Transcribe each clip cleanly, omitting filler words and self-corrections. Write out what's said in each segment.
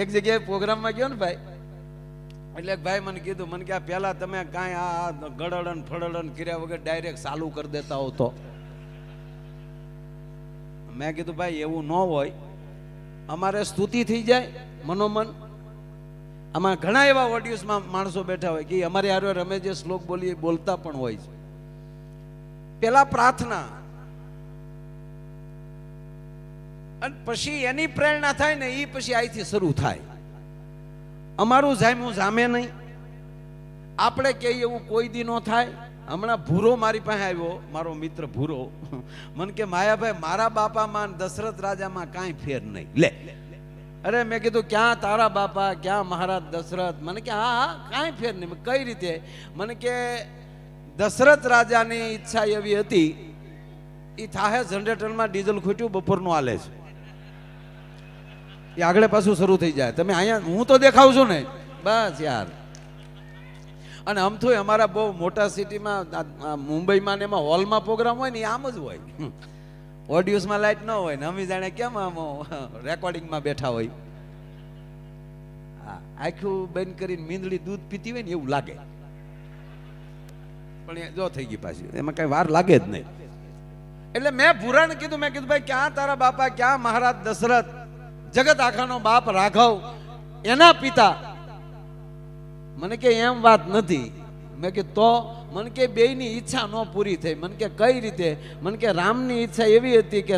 એક જગ્યાએ પ્રોગ્રામમાં ગયો ને ભાઈ, એટલે ભાઈ મને કીધું, મને કે પેલા તમે કાંઈ આ ગળડન ફળડન કર્યા વગર ડાયરેક્ટ ચાલુ કરી દેતા હો તો. મેં કીધું ભાઈ એવું ન હોય, અમારે સ્તુતિ થઈ જાય મનોમન. આમાં ઘણા એવા ઓડિયન્સમાં માણસો બેઠા હોય કે અમારે હારે અમે જે શ્લોક બોલીએ બોલતા પણ હોય છે. પેલા પ્રાર્થના અને પછી એની પ્રેરણા થાય ને એ પછી અહીંથી શરૂ થાય. અમારું જામ્યું જામે નહીં, આપણે કહીએ એવું કોઈ દી ન થાય. હમણાં ભૂરો મારી પાસે આવ્યો, મારો મિત્ર ભૂરો, મને કે માયાભાઈ મારા બાપામાં દશરથ રાજામાં કાંઈ ફેર નહીં. લે અરે મેં કીધું ક્યાં તારા બાપા, ક્યાં મહારાજ દશરથ? મને કે હા હા કાંઈ ફેર નહીં. કઈ રીતે? મને કે દશરથ રાજાની ઈચ્છા એવી હતી, એ થાહે જનરેટરમાં ડીઝલ ખૂટ્યું બપોરનું હાલે છે, એ આગળ પાછું શરૂ થઈ જાય. તમે અહીંયા હું તો દેખાવ છું ને બસ યાર. અને આમ તો અમારા બહુ મોટા સિટીમાં મુંબઈમાં ને એમાં હોલમાં પ્રોગ્રામ હોય ને એ આમ જ હોય. ઓડિયોસમાં લાઈટ ન હોય ને અમે જાણે કેમ આમ રેકોર્ડિંગમાં બેઠા હોય. આખું બંધ કરીને મીંદડી દૂધ પીતી હોય ને એવું લાગે, પણ એ જો થઈ ગઈ પાછી, એમાં કઈ વાર લાગે જ નહીં. એટલે મેં ભૂરાને કીધું, મેં કીધું ભાઈ ક્યાં તારા બાપા, ક્યાં મહારાજ દશરથ, જગત આખાનો બાપ રાઘવ, એના પિતા? મને કે એમ વાત નથી. મેં કે તો? મને કે બેયની ઈચ્છા ન પૂરી થઈ. મને કે કઈ રીતે? મને કે રામની ઈચ્છા એવી હતી કે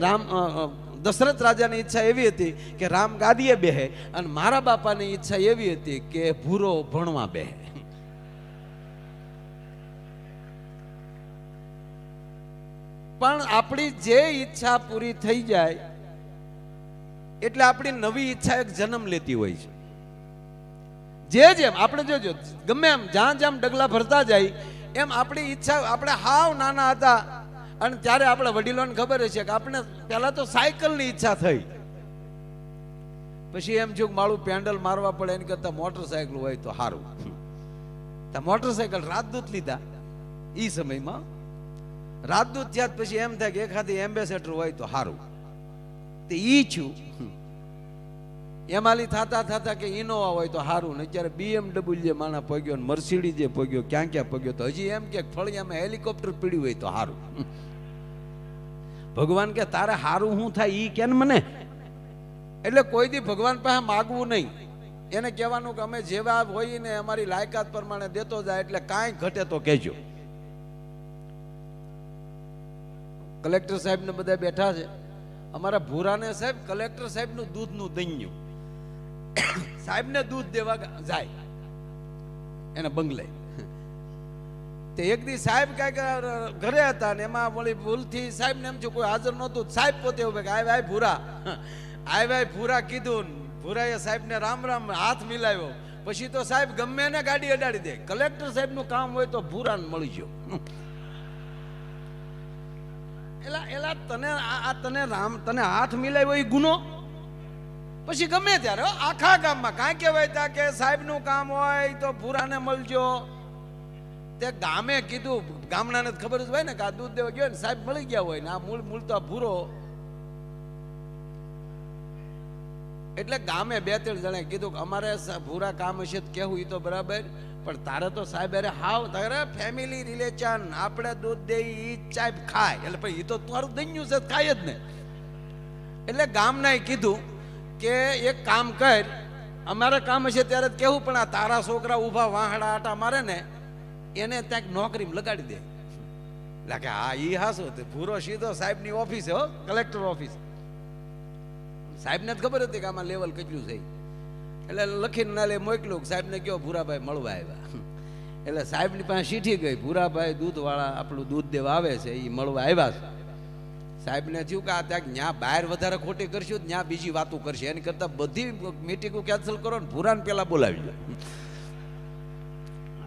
દશરથ રાજાની ઈચ્છા એવી હતી કે રામ ગાદીએ બેહે, અને મારા બાપાની ઈચ્છા એવી હતી કે ભૂરો ભણવા બેહે. પણ આપણી જે ઈચ્છા પૂરી થઈ જાય એટલે આપણી નવી ઈચ્છા એક જન્મ લેતી હોય છે. જેમ આપણે જોજો, ગમે એમ જ્યાં જ્યાં ડગલા ભરતા જાય એમ આપણી ઈચ્છા, આપણે હાવ નાના હતા અને ત્યારે આપણે વડીલોને ખબર હશે કે આપણે પહેલા તો સાયકલની ઈચ્છા થઈ, પછી એમ જો મારું પેન્ડલ મારવા પડે એની કરતા મોટરસાયકલ હોય તો સારું. મોટરસાયકલ રાજદૂત લીધા એ સમયમાં. રાજદૂત થયા પછી એમ થાય કે એખાદી એમ્બેસેડર હોય તો સારું. તે ઈ છું એમાલી થતા થતા કે ઇનોવા હોય તો સારું. ને અત્યારે BMW જે માણા પગ્યો ને મર્સિડીઝ જે પગ્યો, ક્યાં ક્યાં પગ્યો, તો હજી એમ કે ફળિયામાં હેલિકોપ્ટર પીડ્યું હોય તો સારું. ભગવાન કે તારે સારું શું થાય ઈ કે મને. એટલે કોઈ દી ભગવાન પાસે માગવું નહીં, એને કહેવાનું કે અમે જેવા હોય ને અમારી લાયકાત પ્રમાણે દેતો જાય, એટલે કાંઈ ઘટે તો કહેજો. કલેક્ટર સાહેબ ને બધા બેઠા છે, અમારા ભૂરાને સાહેબ કલેક્ટર સાહેબ નું દૂધનું દૈન્યું, સાહેબ ને દૂધ દેવા જાય એના બંગલે. તે એક દી સાહેબ કઈક ઘરે હતા ને એમાં વળી ભૂલથી સાહેબ ને એમ છે કોઈ હાજર નહોતું. સાહેબ પોતે ઉભે કે આય ભાઈ ભૂરા, આય ભાઈ ભૂરા કીધું. ભૂરાએ સાહેબ ને રામ રામ હાથ મિલાવ્યો. પછી તો સાહેબ ગમે ને ગાડી અડાડી દે. કલેક્ટર સાહેબ નું કામ હોય તો ભૂરાને મળી ગયો. એલા તને હાથ મિલાવ્યો એ ગુનો. પછી ગમે ત્યારે આખા ગામમાં કાંઈ કહેવાય તા કે સાહેબ નું કામ હોય તો ભૂરાને મળજો. તે ગામે કીધું, ગામડાને ખબર જ હોય ને કે આ દૂધ દેવા ગયો ને સાહેબ મળી ગયા હોય ને આ મૂળ તો ભૂરો. એટલે ગામે બે ત્રણ જણાએ કીધું કે અમારે ભૂરા કામ હશે તો કેવું એ તો બરાબર, પણ તારે તો સાહેબ અરે હાવ તારે ફેમિલી રિલેશન, આપણે દૂધ દે ઈ સાહેબ ખાય, એટલે ભાઈ એ તો તારું દૈન્યું છે ખાય જ ને. એટલે ગામનાએ કીધું કે એક કામ કર, અમારે કામ હશે ત્યારે જ કેવું, પણ આ તારા છોકરા ઊભા વાહડા આટા મારે ને એને ત્યાં નોકરી લગાડી દે. એટલે કે હા ઈ હાસો. ભૂરો સીધો સાહેબની ઓફિસ, હો કલેક્ટર ઓફિસ. સાહેબને જ ખબર હતી કે આમાં લેવલ કેટલું છે, એટલે લખીને ના લે મોકલું. સાહેબને કહો ભૂરાભાઈ મળવા આવ્યા. એટલે સાહેબની પાસે ચીઠી ગઈ, ભૂરાભાઈ દૂધવાળા આપણું દૂધ દેવા આવે છે એ મળવા આવ્યા છે. સાહેબને થયું કે આ ત્યાં ત્યાં બહાર વધારે ખોટી કરશું ત્યાં બીજી વાતો કરશે, એની કરતા બધી મીટિંગો કેન્સલ કરો ને ભૂરાને પેલા બોલાવી લો.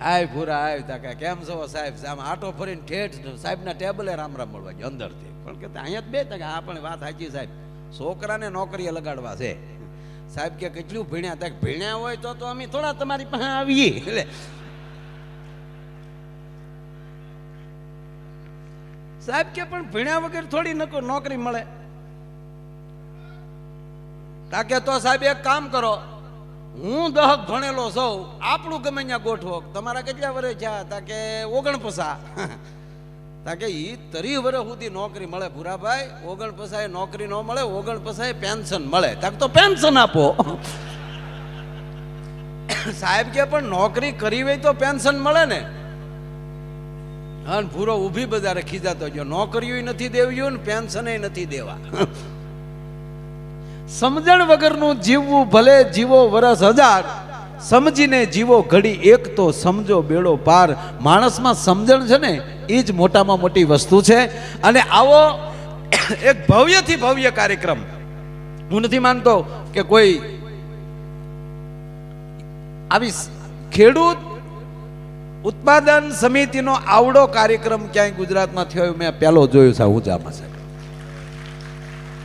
આય ભૂરા આવ તા કે કેમ છો સાહેબ? આમ આટો ફરીને ઠેઠ સાહેબના ટેબલે રામ રામ મળવા ગયો અંદરથી. પણ કે અહીંયા જ બે તા કે આ પણ વાત સાચી સાહેબ, છોકરાને નોકરીએ લગાડવા છે. સાહેબ કે કેટલું ભણ્યા? તક ભણ્યા હોય તો અમે થોડા તમારી પાસે આવીએ. એટલે સાહેબ કે પણ ભણ્યા વગર થોડી નોકરી મળે. તાકે તો સાહેબ એક કામ કરો, હું 10 ભણેલો સૌ, આપણું ગમે ત્યાં ગોઠવો. તમારા કેટલા વર્ષ થયા? તા કે 49. તા કે ઈ 30 વર્ષ સુધી નોકરી મળે ભૂરાભાઈ, 49 નોકરી ન મળે, 49 પેન્શન મળે. તા તો પેન્શન આપો. સાહેબ કે પણ નોકરી કરી હોય તો પેન્શન મળે ને. હા, ભૂરો ઊભી બજારે ખીજાતો ગયો, નોકરીઓ નથી દેવી ને પેન્શન નથી દેવા. સમજણ વગરનું જીવવું ભલે જીવો વરસ 1000, સમજીને જીવો ઘડી એક તો સમજો બેડો પાર. માણસમાં સમજણ છે ને એ જ મોટામાં મોટી વસ્તુ છે. અને આવો એક ભવ્યથી ભવ્ય કાર્યક્રમ, હું નથી માનતો કે કોઈ આવી ખેડૂત ઉત્પાદન સમિતિનો આવડો કાર્યક્રમ ક્યાંય ગુજરાતમાં થયો મેં પહેલો જોયો છે ઊંચામાં સાહેબ.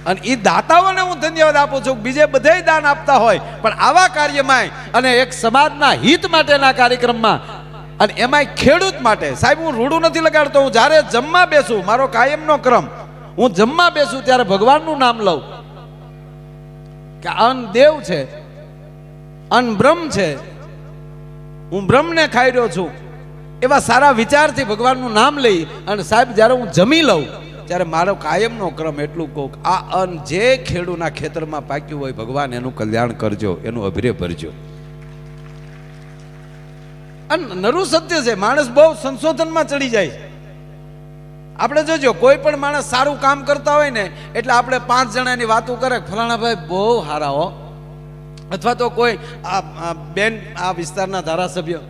અને એ દાતાઓને હું ધન્યવાદ આપું છું. બીજે બધે દાન આપતા હોય પણ આવા કાર્યમાં અને એક સમાજના હિત માટેના કાર્યક્રમમાં, અને એમાંય ખેડૂત માટે. સાહેબ હું રૂડું નથી લગાડતો. હું જ્યારે જમવા બેસું, મારો કાયમનો ક્રમ, હું જમવા બેસું ત્યારે ભગવાનનું નામ લઉં કે અન્ન દેવ છે, અન્ન બ્રહ્મ છે, હું બ્રહ્મને ખાઈ રહ્યો છું. એવા સારા વિચારથી ભગવાનનું નામ લઈ અને સાહેબ જ્યારે હું જમી લઉં ત્યારે મારો કાયમનો ક્રમ એટલું કહું, આ અન્ન જે ખેડૂના ખેતરમાં પાક્યું હોય ભગવાન એનું કલ્યાણ કરજો, એનું અભિરે ભરજો. અને નરું સત્ય છે. માણસ બહુ સંશોધનમાં ચડી જાય. આપણે જોજો કોઈ પણ માણસ સારું કામ કરતા હોય ને એટલે આપણે 5 જણાની વાતો કરે, ફલાણા ભાઈ બહુ સારા હો. અથવા તો કોઈ બેન આ વિસ્તારના ધારાસભ્ય,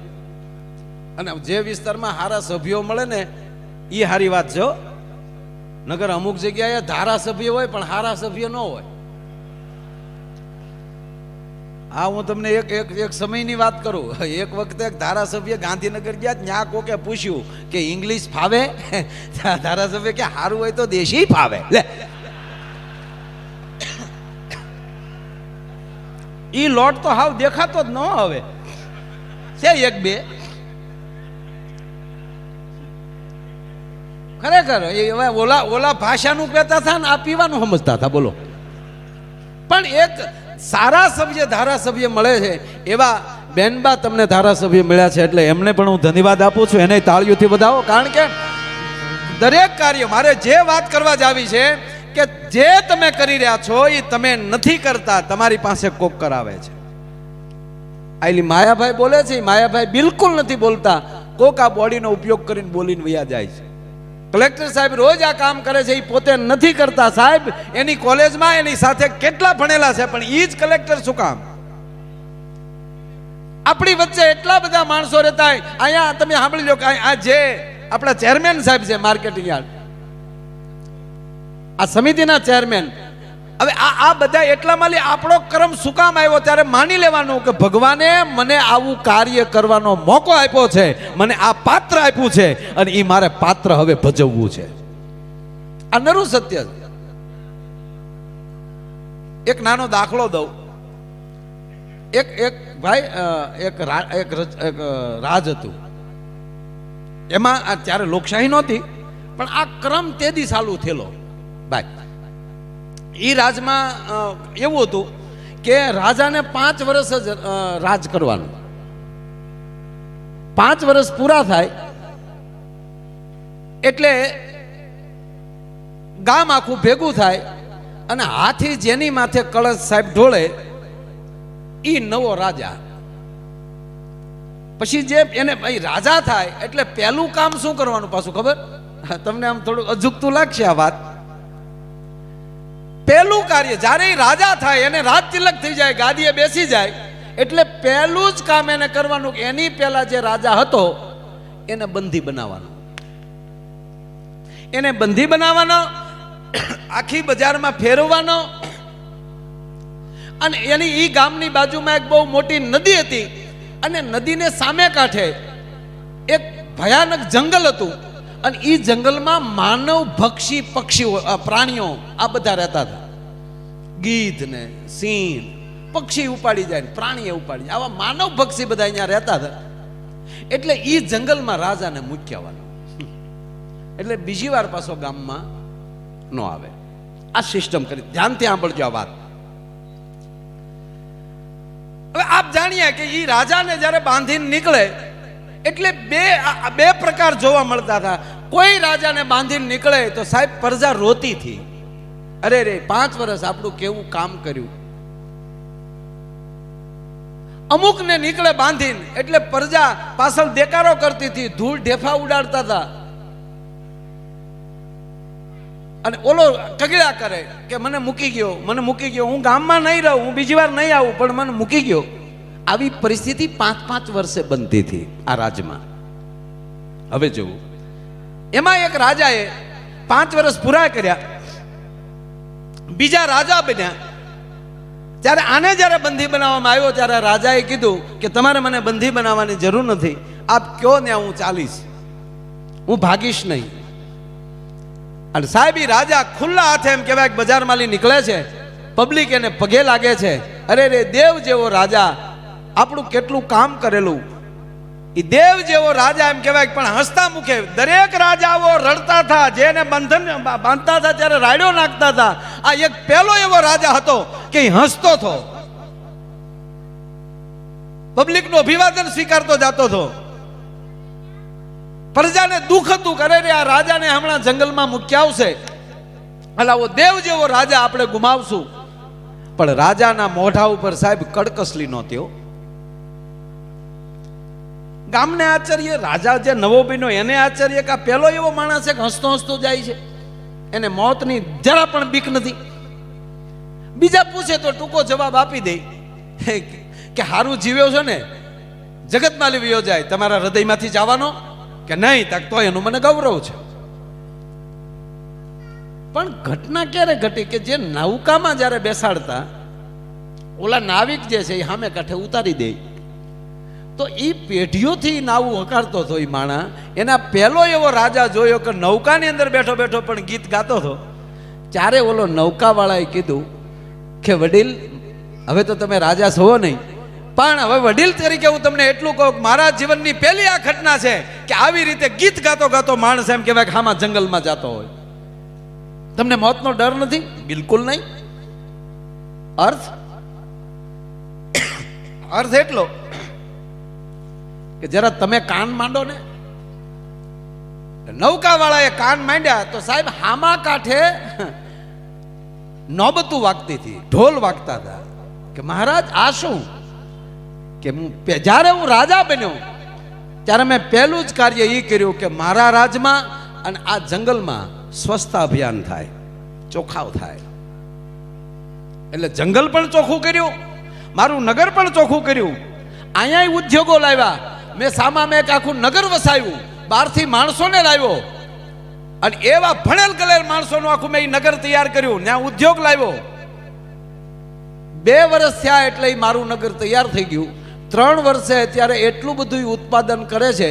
અને જે વિસ્તારમાં સારા સભ્યો મળે ને એ સારી વાત છે. નગર અમુક જગ્યાએ ધારાસભ્ય હોય પણ સારા સભ્ય ન હોય. હા, હું તમને એક સમયની વાત કરું. એક વખતે એક ધારાસભ્ય ગાંધીનગર ગયા, ત્યાં કોકે પૂછ્યું કે ઇંગ્લિશ ફાવે? ધારાસભ્ય કે સારું હોય તો દેશી ફાવે. લે, ઈ લોટ તો હાવ દેખાતો જ ન હવે છે. 1-2 ખરેખર ઓલા ભાષાનું કહેતા હતા ને આ પીવાનું સમજતા હતા. બોલો. પણ એક સારા સભ્ય ધારાસભ્ય મળે છે. એવા બેનબા તમને ધારાસભ્ય મળ્યા છે એટલે એમને પણ હું ધન્યવાદ આપું છું. એને તાળીઓથી વધાવો. કારણ કે દરેક કાર્ય મારે જે વાત કરવા જ આવી છે કે જે તમે કરી રહ્યા છો એ તમે નથી કરતા, તમારી પાસે કોક કરાવે છે. આઈલી માયાભાઈ બોલે છે, માયાભાઈ બિલકુલ નથી બોલતા. કોક આ બોડીનો ઉપયોગ કરીને બોલીને વયા જાય છે. કલેક્ટર સાહેબ રોજ આ કામ કરે છે, એ પોતે નથી કરતા. સાહેબ એની કોલેજમાં એની સાથે કેટલા ભણેલા છે પણ એ જ કલેક્ટર શું કામ? આપણી વચ્ચે એટલા બધા માણસો રહેતા હોય. અહીંયા તમે સાંભળી લો કે આ જે આપણા ચેરમેન સાહેબ છે માર્કેટિંગ યાર્ડ, આ સમિતિના ચેરમેન, હવે આ બધા એટલામાં આપણો ક્રમ શું કામ આવ્યો? ત્યારે માની લેવાનું કે ભગવાને મને આવું કાર્ય કરવાનો મોકો આપ્યો છે, મને આ પાત્ર આપ્યું છે અને એ મારે પાત્ર હવે ભજવવું છે. આ નરું સત્ય છે. એક નાનો દાખલો દઉં. એક ભાઈ એક રાજ હતું. એમાં ત્યારે લોકશાહી નહોતી પણ આ ક્રમ તેદી ચાલુ થયેલો. ભાઈ એ રાજમાં એવું હતું કે રાજાને 5 વર્ષ જ રાજ કરવાનું. 5 વર્ષ પૂરા થાય એટલે ગામ આખું ભેગું થાય અને હાથી જેની માથે કળશ સાહેબ ઢોળે એ નવો રાજા. પછી જે એને ભાઈ રાજા થાય એટલે પહેલું કામ શું કરવાનું પાછું ખબર? તમને આમ થોડું અજુગતું લાગશે આ વાત. પહેલું કાર્ય જ્યારે રાજા થાય એને રાજ તિલક થઈ જાય, ગાદીએ બેસી જાય એટલે પહેલું જ કામ એને કરવાનું કે એની પહેલા જે રાજા હતો એને બંધી બનાવવાનો. એને બંધી બનાવવાનો, આખી બજારમાં ફેરવવાનો. અને એની ઈ ગામની બાજુમાં એક બહુ મોટી નદી હતી અને નદીને સામે કાંઠે એક ભયાનક જંગલ હતું અને ઈ જંગલમાં માનવ ભક્ષી પક્ષીઓ, પ્રાણીઓ આ બધા રહેતા હતા. ગીધ ને સિંહ, પક્ષી ઉપાડી જાય, પ્રાણીએ ઉપાડી જાય, આવા માનવ ભક્ષી બધા અહીંયા રહેતા હતા. એટલે ઈ જંગલમાં રાજાને મૂક્યાવાનો એટલે બીજી વાર પાછો ગામમાં ન આવે. આ સિસ્ટમ કરી. ધ્યાનથી સાંભળજો આ વાત. હવે આપ જાણીએ કે એ રાજાને જ્યારે બાંધીને નીકળે એટલે બે પ્રકાર જોવા મળતા હતા. કોઈ રાજાને બાંધીને નીકળે તો સાહેબ પ્રજા રોતી હતી, અરે રે 5 વર્ષ આપણું કેવું કામ કર્યું. અમુક ને નીકળે બાંધીને એટલે પ્રજા પાછળ દેકારો કરતી હતી, ધૂળ ઢેફા ઉડાડતા હતા. અને ઓલો કગડા કરે કે મને મૂકી ગયો, હું ગામમાં નહીં રહું, હું બીજી વાર નહીં આવું, પણ મને મૂકી ગયો. આવી પરિસ્થિતિ 5-5 વર્ષે બનતી હતી આ રાજમાં. હવે જોવું, એમાં એક રાજાએ 5 વર્ષ પૂરા કર્યા, બીજા રાજા બન્યા. ત્યારે આને જ્યારે બંધી બનાવવામાં આવ્યો ત્યારે રાજાએ કીધું કે તમારે મને બંધી બનાવવાની જરૂર નથી, આપ કયો ને હું ચાલીશ, હું ભાગીશ નહીં. અને સાહેબ રાજા ખુલ્લા હાથે એમ કહેવાય કે બજારમાં નીકળે છે, પબ્લિક એને પગે લાગે છે. અરે રે દેવ જેવો રાજા, આપણું કેટલું કામ કરેલું. એ દેવ જેવો રાજા એમ કહેવાય, પણ હસતા મુખે. દરેક રાજાઓ રડતા હતા, જેને બંધન બાંધતા હતા ત્યારે રાડ્યો નાખતા હતા. આ એક પહેલો એવો રાજા હતો કે હસતો હતો, પબ્લિકનું અભિવાદન સ્વીકારતો જતો હતો. પ્રજાને દુઃખ હતું, કરે રે આ રાજાને હમણાં જંગલમાં મૂક્યા આવશે, અલાવો દેવ જેવો રાજા આપણે ગુમાવશું. પણ રાજાના મોઢા ઉપર સાહેબ કડકસલી નહોતી. ગામને આશ્ચર્ય, રાજા જે નવો બન્યો એને આશ્ચર્ય કે પેલો એવો માણસ છે કે હસતો હસતો જાય છે, એને મોતની જરા પણ બીક નથી. બીજા પૂછે તો ટૂંકો જવાબ આપી દે કે હારું જીવ્યો છો ને, જગતમાં લીવ્યો જાય, તમારા હૃદયમાંથી જવાનો કે નહીં, તક તો એનું મને ગૌરવ છે. પણ ઘટના ક્યારે ઘટી કે જે નૌકામાં જ્યારે બેસાડતા ઓલા નાવિક જે છે એ સામે કાંઠે ઉતારી દે, તો એ પેઢીઓથી નાવું હકારતો હતો એ માણા. એના પહેલો એવો રાજા જોયો કે નૌકાની અંદર બેઠો બેઠો પણ ગીત ગાતો હતો. ત્યારે ઓલો નૌકાવાળાએ કીધું કે વડીલ, હવે તો તમે રાજા છો નહીં, પણ હવે વડીલ તરીકે હું તમને એટલું કહું, મારા જીવનની પહેલી આ ઘટના છે કે આવી રીતે ગીત ગાતો ગાતો માણસ એમ કહેવાય કે આમાં જંગલમાં જતો હોય. તમને મોતનો ડર નથી? બિલકુલ નહીં. અર્થ એટલો કે જરા તમે કાન માંડો ને. નૌકા વાળાએ કાન માંડ્યા તો સાહેબ હામા કાંઠે નોબતું વાગતી હતી, ઢોલ વાગતા હતા કે મહારાજ આ શું? કે જ્યારે હું રાજા બન્યો ત્યારે મેં પહેલું જ કાર્ય એ કર્યું કે મારા રાજમાં અને આ જંગલમાં સ્વચ્છતા અભિયાન થાય, ચોખાવ થાય. એટલે જંગલ પણ ચોખ્ખું કર્યું, મારું નગર પણ ચોખ્ખું કર્યું. અહીંયા ઉદ્યોગો લાવ્યા, મેં સામામાં એક આખું નગર વસાવ્યું, બહારથી માણસોને લાવ્યો અને એવા ભણેલ ગલેલ માણસોનું આખું મેં નગર તૈયાર કર્યું, ત્યાં ઉદ્યોગ લાવ્યો. 2 વર્ષ થયા એટલે મારું નગર તૈયાર થઈ ગયું. 3 વર્ષે અત્યારે એટલું બધું ઉત્પાદન કરે છે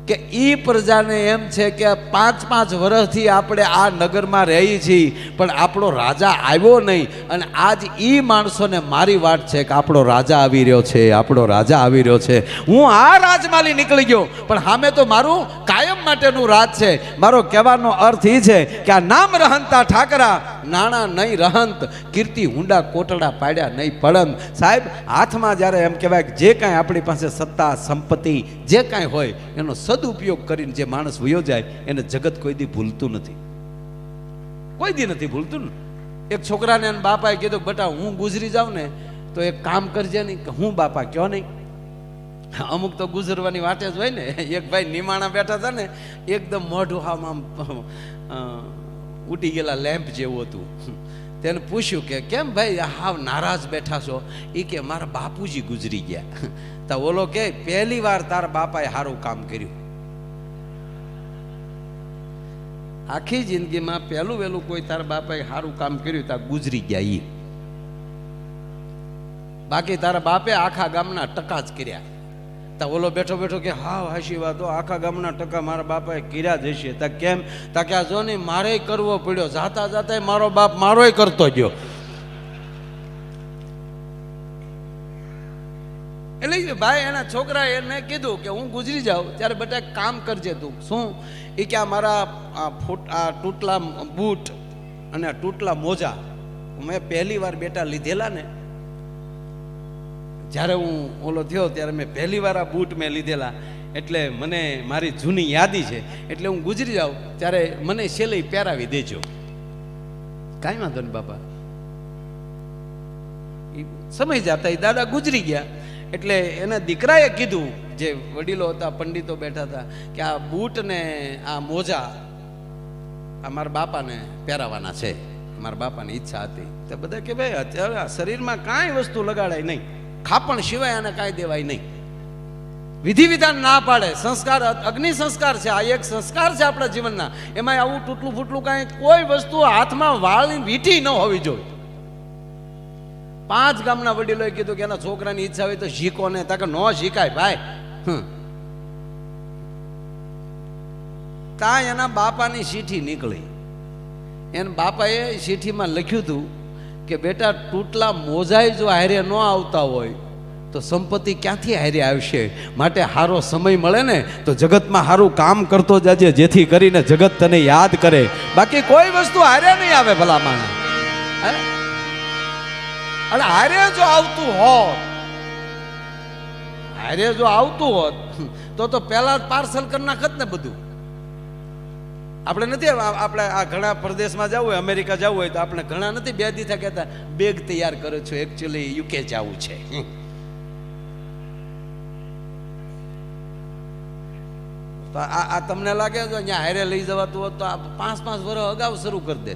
કે ઈ પ્રજાને એમ છે કે 5-5 વર્ષથી આપણે આ નગરમાં રહી છીએ, પણ આપણો રાજા આવ્યો નહીં. અને આજ ઈ માણસોને મારી વાત છે કે આપણો રાજા આવી રહ્યો છે, આપણો રાજા આવી રહ્યો છે. હું આ રાજમાલી નીકળી ગયો, પણ સામે તો મારું કાયમ માટેનું રાજ છે. મારો કહેવાનો અર્થ એ છે કે આ નામ રહંતા ઠાકરા, નાણા નહીં રહંત, કીર્તિ હુંડા કોટડા પાડ્યા નહીં પડંત. સાહેબ હાથમાં જ્યારે એમ કહેવાય કે જે કાંઈ આપણી પાસે સત્તા સંપત્તિ જે કાંઈ હોય એનો સદુપયોગ કરીને જે માણસ વયો જાય એને જગત કોઈ દી ભૂલતું નથી, કોઈ દી નથી ભૂલતું ને. એક છોકરાને એના બાપાએ કીધું બેટા હું ગુજરી જાઉં ને તો એક કામ કરજે નહીં. કે હું બાપા કયો નહીં. અમુક તો ગુજરવાની વાટે જ હોય ને. એક ભાઈ નિમાણા બેઠા હતા ને, એકદમ મોઢું આમ ઉડી ગયેલા લેમ્પ જેવું હતું. તેને પૂછ્યું કે કેમ ભાઈ હાવ નારાજ બેઠા છો? એ કે મારા બાપુજી ગુજરી ગયા. તો ઓલો કે પહેલી વાર તારા બાપાએ સારું કામ કર્યું. આખી જિંદગીમાં પહેલું વહેલું કોઈ તારા બાપાએ સારું કામ કર્યું તા ગુજરી ગયા ઈ. બાકી તારા બાપે આખા ગામના ટકા જ કર્યા. તા ઓલો બેઠો બેઠો કે હા હાશી વાત, આખા ગામના ટકા મારા બાપાએ કર્યા જ હશે. તા કેમ? તા કે આ જો ને મારે કરવો પડ્યો, જાતા જાતા મારો બાપ મારોય કરતો ગયો. એટલે ભાઈ એના છોકરાએ એને કીધું કે હું ગુજરી જાઉં ત્યારે બેટા કામ કરજે તું. શું? એ કે આ મારા આ તૂટલા બૂટ અને આ તૂટલા મોજા મેં પહેલી વાર બેટા લીધેલા ને, જ્યારે હું ઓલો થયો ત્યારે મેં પહેલી વાર આ બૂટ મેં લીધેલા, એટલે મને મારી જૂની યાદી છે. એટલે હું ગુજરી જાઉં ત્યારે મને છેલ્લે પહેરાવી દેજો. કાંઈ વાંધો નહીં બાપા. સમય જતા એ દાદા ગુજરી ગયા. એટલે એના દીકરાએ કીધું, જે વડીલો હતા, પંડિતો બેઠા હતા, કે આ બૂટ ને આ મોજા આ મારા બાપાને પહેરાવાના છે. મારા બાપાની ઈચ્છા હતી. તો બધા કે ભાઈ અત્યારે શરીરમાં કાંઈ વસ્તુ લગાડાય નહીં, ખાપણ સિવાય આને કાંઈ દેવાય નહીં. વિધિ વિધાન ના પાડે. સંસ્કાર અગ્નિ સંસ્કાર છે, આ એક સંસ્કાર છે આપણા જીવનના. એમાં આવું તૂટલું ફૂટલું કાંઈ કોઈ વસ્તુ હાથમાં વાળની વીંટી ન હોવી જોઈએ. 5 ગામના વડીલોએ કીધું કે એના છોકરાની ઈચ્છા હોય તો શીખો ને. તાકે ન શીખાય ભાઈ. ત્યાં એના બાપાની ચીઠી નીકળી. એના બાપાએ ચીઠીમાં લખ્યું હતું કે બેટા, તૂટલા મોજાય જો હારે ન આવતા હોય તો સંપત્તિ ક્યાંથી હારે આવશે. માટે સારો સમય મળે ને તો જગતમાં સારું કામ કરતો જાજે, જેથી કરીને જગત તને યાદ કરે. બાકી કોઈ વસ્તુ હારે નહીં આવે ભલા માણસ. અને હારે જો આવતું હોત, હારે જો આવતું હોત તો પહેલા પાર્સલ કરી નાખત ને બધું. આપણે નથી, આપણે આ ઘણા પ્રદેશમાં જવું હોય, અમેરિકા જવું હોય તો આપણે ઘણા નથી 2 દિવસ કહેતા બેગ તૈયાર કરો છો, એકચ્યુઅલી યુકે જવું છે. તો આ તમને લાગે તો અહીંયા હારે લઈ જવાતું હોત તો આ 5-5 વર્ષ અગાઉ શરૂ કરી દે.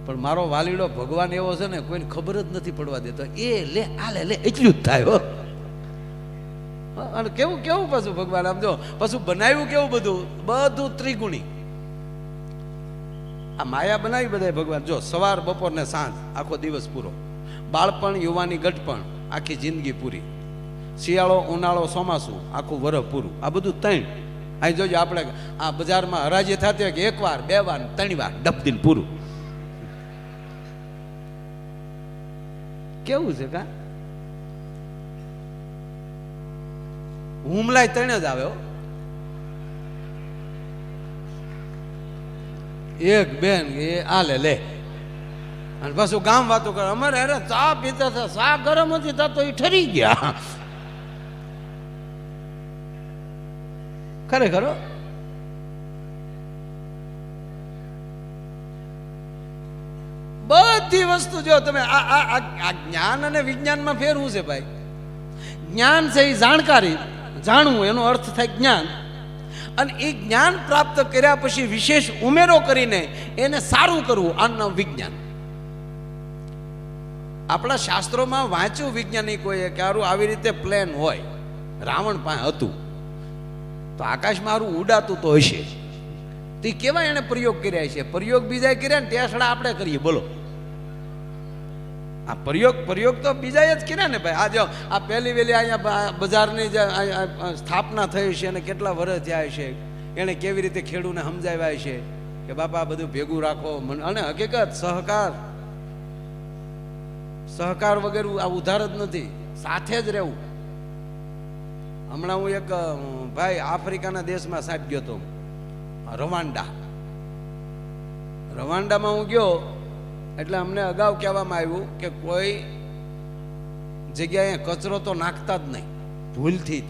પણ મારો વાલીડો ભગવાન એવો છે ને, કોઈને ખબર જ નથી પડવા દેતો. એ લે આ લે એટલું જ થાય હો. અને કેવું કેવું પાછું ભગવાન આમ જો પાછું બનાવ્યું કેવું, બધું ત્રિગુણી. આ માયા બનાવી બધા ભગવાન. જો સવાર બપોર ને સાંજ આખો દિવસ પૂરો, બાળપણ યુવાની ગઢપણ આખી જિંદગી પૂરી, શિયાળો ઉનાળો ચોમાસું આખું વરસ પૂરું. આ બધું 3. અહીં જોજો આપણે આ બજારમાં હરાજી થતી હોય કે 1 વાર 2 વાર 3 વાર ડબદીન પૂરું. કેવું છે કા? હુમલાય 3 જ આવે. એક બેન એ આલે લે અને પાછું ગામ વાતો કરે. અમારે અરે ચા પીતા હતા, ચા ગરમ હતી તો એ ઠરી ગયા. ખરેખર બધી વસ્તુ જો તમે આ જ્ઞાન અને વિજ્ઞાનમાં ફેરવું છે ભાઈ. જ્ઞાન છે એ જાણકારી, જાણવું એનો અર્થ થાય જ્ઞાન. અને એ જ્ઞાન પ્રાપ્ત કર્યા પછી વિશેષ ઉમેરો કરીને એને સારું કરવું, આનું નામ વિજ્ઞાન. આપણા શાસ્ત્રોમાં વાંચ્યું વૈજ્ઞાનિકોએ કે આરું આવી રીતે પ્લેન હોય, રાવણ પાસે હતું તો આકાશમાં આરું ઉડાતું તો હશે. તો એ કેવા એને પ્રયોગ કર્યા છે? પ્રયોગ બીજા કર્યા ને ટેસડા આપણે કરીએ. બોલો, આ પ્રયોગ તો બીજા જ કર્યા ને ભાઈ. આ જો આ પહેલી વેલી અહીંયા બજારની જે સ્થાપના થઈ છે અને કેટલા વર્ષ થયા છે, એને કેવી રીતે ખેડૂને સમજાવ્યા છે કે બાપા બધું ભેગું રાખો. અને હકીકત સહકાર વગેરે આ ઉધાર જ નથી, સાથે જ રહેવું. હમણાં હું એક ભાઈ આફ્રિકાના દેશમાં સાહેબ ગયો હતો, રવાંડામાં હું ગયો એટલે અમને અગાઉ કહેવામાં આવ્યું કે કોઈ જગ્યાએ કચરો તો નાખતા જ નહીં, ભૂલથી.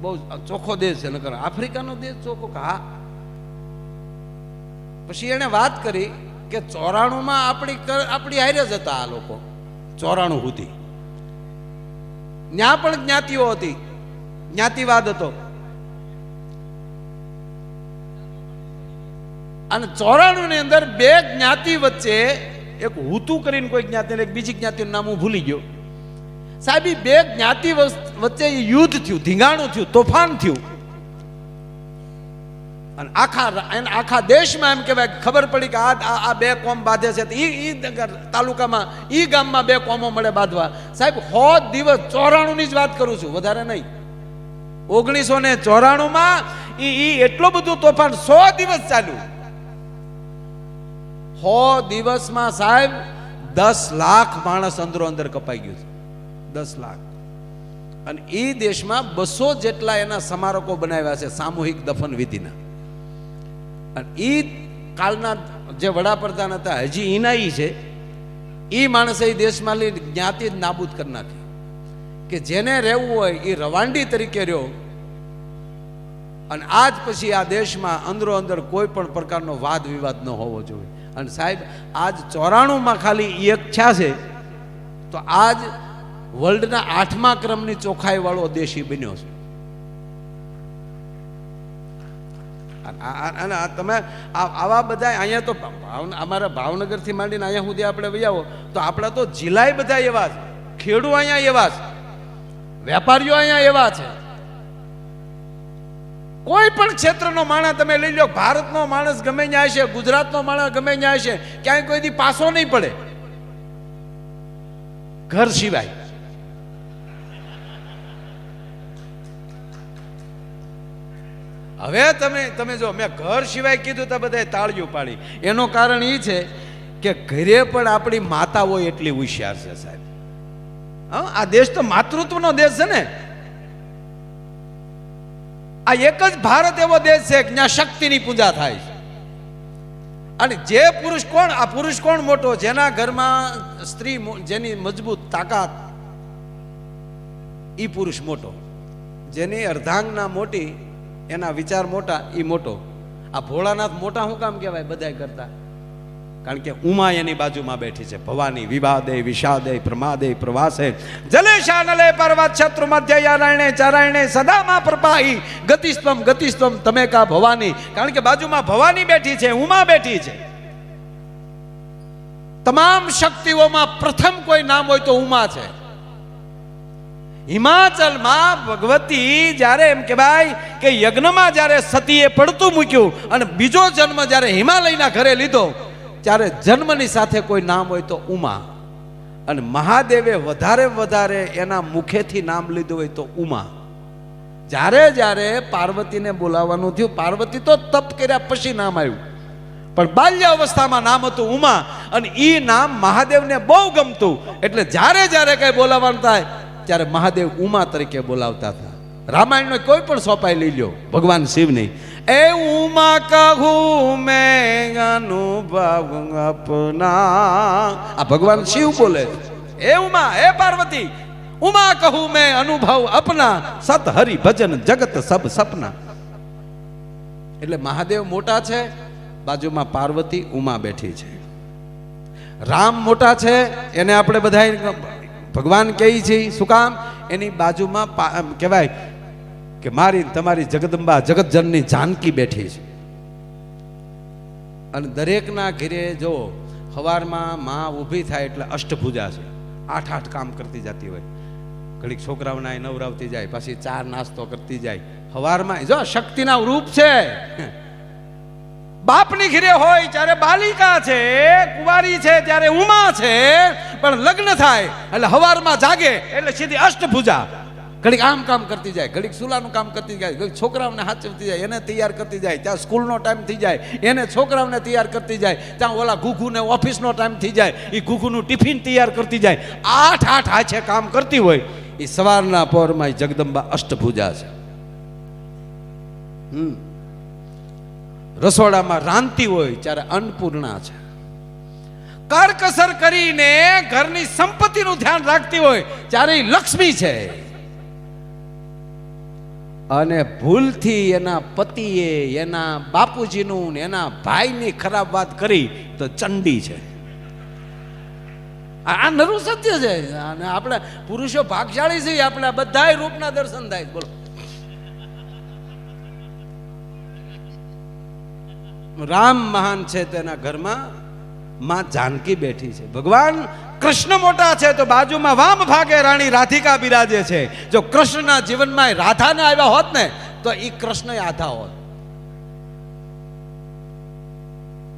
બહુ ચોખ્ખો દેશ છે, નકર આફ્રિકાનો દેશ ચોખ્ખો. હા, પછી એને વાત કરી કે 94માં આપણી હારે જ હતા આ લોકો. 94 સુધી ત્યાં પણ જ્ઞાતિઓ હતી, જ્ઞાતિવાદ હતો. અને 94 ની અંદર 2 જ્ઞાતિ વચ્ચે, એક હુતુ કરીને કોઈ જ્ઞાતિ, એક બીજી જ્ઞાતિનું નામ હું ભૂલી ગયો સાહેબ. 2 જ્ઞાતિ વચ્ચે યુદ્ધ થયું, ધીંગાણું થયું, તોફાન થયું. અને આખા દેશમાં એમ કહેવાય ખબર પડી કે આ 2 કોમ બાંધે છે. ઈ તાલુકામાં, ઈ ગામમાં 2 કોમો મળે બાંધવા. સાહેબ 100 દિવસ, 94 ની જ વાત કરું છું, વધારે નહીં. 1994માં ઈ એટલું બધું તોફાન 100 દિવસ ચાલ્યું. 100 દિવસમાં સાહેબ 10 લાખ માણસ અંદરો અંદર કપાઈ ગયું છે. 10 લાખ. અને એ દેશમાં 200 જેટલા એના સ્મારકો બનાવ્યા છે સામૂહિક દફન વિધિના. અને એ કાળના જે વડાપ્રધાન હતા, હજી ઇનાઈ છે, એ માણસે એ દેશમાં લઈ જ્ઞાતિ જ નાબૂદ કરી નાખી કે જેને રહેવું હોય એ રવાંડી તરીકે રહ્યો. અને આજ પછી આ દેશમાં અંદરો અંદર કોઈ પણ પ્રકારનો વાદ વિવાદ ન હોવો જોઈએ. અને સાહેબ આજ 94માં ખાલી ઈચ્છા છે તો આજ વર્લ્ડના 8મા ક્રમની ચોખ્ખાઈ વાળો દેશ બન્યો છે. અને તમે આવા બધા અહીંયા તો અમારા ભાવનગરથી માંડીને અહીંયા સુધી આપણે વૈયાવો તો આપણા તો જિલ્લાય બધા એવા છે, ખેડૂ અહીંયા એવા છે, વેપારીઓ અહીંયા એવા છે. કોઈ પણ ક્ષેત્રનો માણસ તમે લઈ લો, ભારતનો માણસ ગમે ત્યાં છે, ગુજરાતનો માણસ ગમે ત્યાં છે, ક્યાંય કોઈ દી પાસો નહીં પડે ઘર સિવાય. હવે તમે જો મેં ઘર સિવાય કીધું તો બધાએ તાળીઓ પાડી. એનું કારણ એ છે કે ઘરે પણ આપણી માતા હોય એટલી હોશિયાર છે સાહેબ. હા, આ દેશ તો માતૃત્વનો દેશ છે ને. આ એક જ ભારત એવો દેશ છે કે જ્યાં શક્તિની પૂજા થાય છે. અને જે પુરુષ કોણ, આ પુરુષ કોણ મોટો? જેના ઘરમાં સ્ત્રી, જેની મજબૂત તાકાત, ઈ પુરુષ મોટો. જેની અર્ધાંગના મોટી, એના વિચાર મોટા, ઈ મોટો. આ ભોળાનાથ મોટા શું કામ કહેવાય બધાય કરતા? કારણ કે ઉમા એની બાજુમાં બેઠી છે. ભવાની વિવાદે વિષાદે પ્રમાદે પ્રવાસે જલેશાનલે પર્વત શત્રુ મધ્ય યારાયણે ચારાયણે સદામાં પ્રપાહી ગતિસ્તમ ગતિસ્તમ તમે કા ભવાની. કારણ કે બાજુમાં ભવાની બેઠી છે, ઉમા બેઠી છે. તમામ શક્તિઓમાં પ્રથમ કોઈ નામ હોય તો ઉમા છે. હિમાચલમાં ભગવતી જ્યારે એમ કહેવાય કે યજ્ઞમાં જ્યારે સતીએ પડતું મૂક્યું અને બીજો જન્મ જ્યારે હિમાલયના ઘરે લીધો ત્યારે જન્મની સાથે કોઈ નામ હોય તો ઉમા. અને મહાદેવે વધારે એના મુખેથી નામ લીધું હોય તો ઉમા. જ્યારે જ્યારે પાર્વતીને બોલાવવાનું થયું, પાર્વતી તો તપ કર્યા પછી નામ આવ્યું, પણ બાલ્ય અવસ્થામાં નામ હતું ઉમા. અને ઈ નામ મહાદેવને બહુ ગમતું, એટલે જ્યારે જ્યારે કઈ બોલાવવાનું થાય ત્યારે મહાદેવ ઉમા તરીકે બોલાવતા હતા. રામાયણનો કોઈ પણ સોપાઈ લઈ લ્યો ભગવાન શિવની, એ ઉમા કહું મેં અનુભવ અપના, આ ભગવાન શિવ બોલે. એ ઉમા, એ પાર્વતી, ઉમા કહું મેં અનુભવ અપના, સત હરિ ભજન જગત સબ સપના. એટલે મહાદેવ મોટા છે, બાજુમાં પાર્વતી ઉમા બેઠી છે. રામ મોટા છે, એને આપણે બધા ભગવાન કહી છે. શું કામ? એની બાજુમાં કહેવાય કે મારી તમારી જગદંબા જગતજનની જાનકી બેઠી છે. અને દરેકના ઘરે જો સવારમાં માં ઊભી થાય એટલે અષ્ટભુજા છે, 8 કામ કરતી જતી હોય. ઘડીક છોકરાઓના નવરાવતી જાય, પછી 4 નાસ્તો કરતી જાય. સવારમાં જો શક્તિના રૂપ છે. બાપની ઘરે હોય ત્યારે બાલિકા છે, કુંવારી છે ત્યારે ઉમા છે, પણ લગ્ન થાય એટલે સવારમાં જાગે એટલે સીધી અષ્ટભુજા. ઘડીક આમ કામ કરતી જાય, ઘડીક સુલાનું કામ કરતી જાય, ઘડીક છોકરાઓને હાચવતી જાય, એને તૈયાર કરતી જાય, ત્યાં સ્કૂલનો ટાઈમ થઈ જાય, એને છોકરાઓને તૈયાર કરતી જાય, ત્યાં ઓલા ઘૂઘુને ઓફિસનો ટાઈમ થઈ જાય, એ ઘૂઘુનું ટિફિન તૈયાર કરતી જાય. 8 હાથે કામ કરતી હોય. એ સવારના પહોરમાં જગદંબા અષ્ટભુજા છે. રસોડામાં રાંધતી હોય ત્યારે અન્નપૂર્ણા છે. કરકસર કરીને ઘરની સંપત્તિનું ધ્યાન રાખતી હોય ત્યારે લક્ષ્મી છે. અને ભૂલથી એના પતિએ એના બાપુજીનું એના ભાઈની ખરાબ વાત કરી તો ચંડી છે. આ નરું સત્ય છે. અને આપણે પુરુષો ભાગશાળી છીએ, આપણે બધાય રૂપના દર્શન થાય. બોલો, રામ મહાન છે, તેના ઘરમાં માં જાનકી બેઠી છે. ભગવાન કૃષ્ણ મોટા છે તો બાજુમાં વામ ભાગે રાણી રાધિકા બિરાજે છે. જો કૃષ્ણના જીવનમાં રાધાને આવ્યા હોત ને તો એ કૃષ્ણ આધા હોત.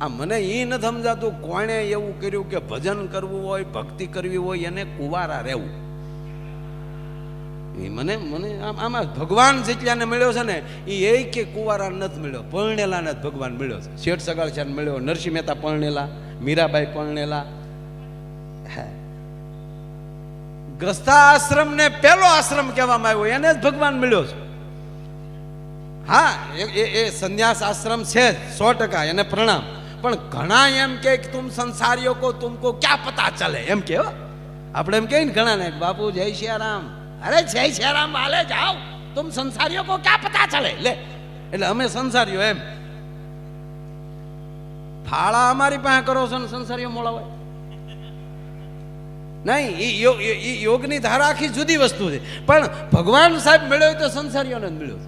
આ મને એ ન સમજાતું કોણે એવું કર્યું કે ભજન કરવું હોય, ભક્તિ કરવી હોય, એને કુંવારા રહેવું. મને આમાં ભગવાન જેટલાને મળ્યો છે ને એ કે કુંવારા નથી મળ્યો, પરણેલા ને ભગવાન મળ્યો છે. શેઠ સગાળચાને મળ્યો, નરસિંહ મહેતા પરણેલા, મીરાબાઈ પરણેલા. ગ્રસ્થાશ્રમ ને પહેલો આશ્રમ કહેવામાં આવ્યો, એને જ ભગવાન મળ્યો છે. હા, એ સંન્યાસ આશ્રમ છે 100%, એને પ્રણામ. પણ ઘણા એમ કે તુમ સંસારીઓ કો તુમકો ક્યાં પતા ચલે એમ કે આપણે એમ કહીએ ને ઘણા ને બાપુ જય સિયારામ, અરે જય સિયારામ વાલે જાઓ, તુમ સંસારીઓ કો ક્યાં પતા ચલે, લે એટલે અમે સંસારીઓ એમ ફાળા અમારી પાસે કરો છો ને સંસારીઓ મોળા હોય નહીં. એ યોગની ધારા આખી જુદી વસ્તુ છે, પણ ભગવાન સાહેબ મળ્યો તો સંસારીઓને જ મળ્યો,